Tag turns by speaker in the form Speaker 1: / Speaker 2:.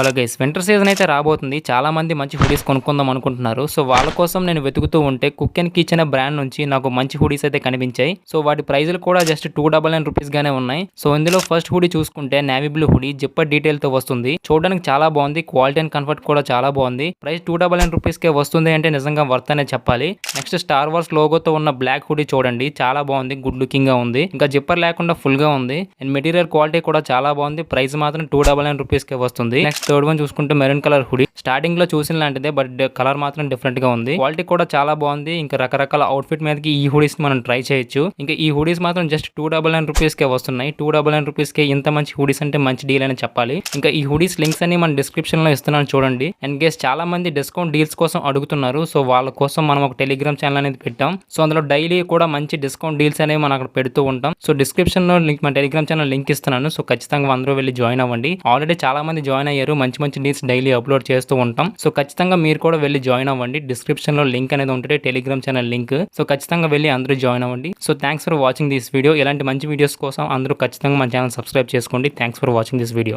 Speaker 1: Hello guys, winter season అయితే రాబోతుంది. చాలా మంది మంచి హుడీస్ కొనుక్కుందాం అనుకుంటున్నారు. సో వాళ్ళ కోసం నేను వెతుకుతూ ఉంటే కుక్ అండ్ కిచెన్ అనే బ్రాండ్ నుంచి నాకు మంచి హుడీస్ అయితే కనిపించాయి. సో వాటి ప్రైజులు కూడా జస్ట్ 299 రూపీస్ గానే ఉన్నాయి. సో ఇందులో ఫస్ట్ హుడీ చూసుకుంటే navy blue hoodie zipper detail తో వస్తుంది. చూడడానికి చాలా బాగుంది. క్వాలిటీ అండ్ కంఫర్ట్ కూడా చాలా బాగుంది. ప్రైస్ 299 రూపీస్ కే వస్తుంది అంటే నిజంగా వర్త్ అనే చెప్పాలి. నెక్స్ట్ స్టార్ వార్స్ లోగోతో ఉన్న బ్లాక్ హుడీ చూడండి, చాలా బాగుంది. గుడ్ లుకింగ్ గా ఉంది. ఇంకా జిప్పర్ లేకుండా ఫుల్ గా ఉంది. అండ్ మెటీరియల్ క్వాలిటీ కూడా చాలా బాగుంది. ప్రైస్ మాత్రం 299 రూపీస్ కే వస్తుంది. నెక్స్ట్ థర్డ్ వన్ చూసుకుంటే మెరూన్ కలర్ హుడీ. స్టార్టింగ్ లో చూసిన లాంటిదే, బట్ కలర్ మాత్రం డిఫరెంట్ గా ఉంది. క్వాలిటీ కూడా చాలా బాగుంది. ఇంకా రకరకాల అవుట్ఫిట్ మీదకి ఈ హుడీస్ మనం ట్రై చేయొచ్చు. ఇంకా ఈ హుడీస్ మాత్రం జస్ట్ 299 రూపీస్ కే వస్తున్నాయి. 299 రూపీస్ కే ఇంత మంచి హుడీస్ అంటే మంచి డీల్ అని చెప్పాలి. ఇంకా ఈ హుడీస్ లింక్స్ అన్ని మన డిస్క్రిప్షన్ లో ఇస్తున్నాను చూడండి. అండ్ గేస్ చాలా మంది డిస్కౌంట్ డీల్స్ కోసం అడుగుతున్నారు. సో వాళ్ళ కోసం మనం ఒక టెలిగ్రామ్ ఛానల్ అనేది పెట్టాం. సో అందులో డైలీ కూడా మంచి డిస్కౌంట్ డీల్స్ అనేవి మనం అక్కడ పెడుతూ ఉంటాం. సో డిస్క్రిప్షన్ లో లింక్, మన టెలిగ్రామ్ ఛానల్ లింక్ ఇస్తున్నాను. సో ఖచ్చితంగా అందరూ వెళ్ళి జాయిన్ అవ్వండి. ఆల్రెడీ చాలా మంది జాయిన్ అయ్యారు. మంచి మంచి డీల్స్ డైలీ అప్లోడ్ చేస్తూ ఉంటాం. సో ఖచ్చితంగా మీరు కూడా వెళ్ళి జాయిన్ అవ్వండి. డిస్క్రిప్షన్ లో లింక్ అనేది ఉంటుంది, టెలిగ్రామ్ ఛానల్ లింక్. సో ఖచ్చితంగా వెళ్ళి అందరూ జాయిన్ అవ్వండి. So thanks for watching this video. ఇలాంటి మంచి వీడియోస్ కోసం అందరూ ఖచ్చితంగా మన ఛానల్ సబ్స్క్రైబ్ చేసుకోండి. Thanks for watching this video.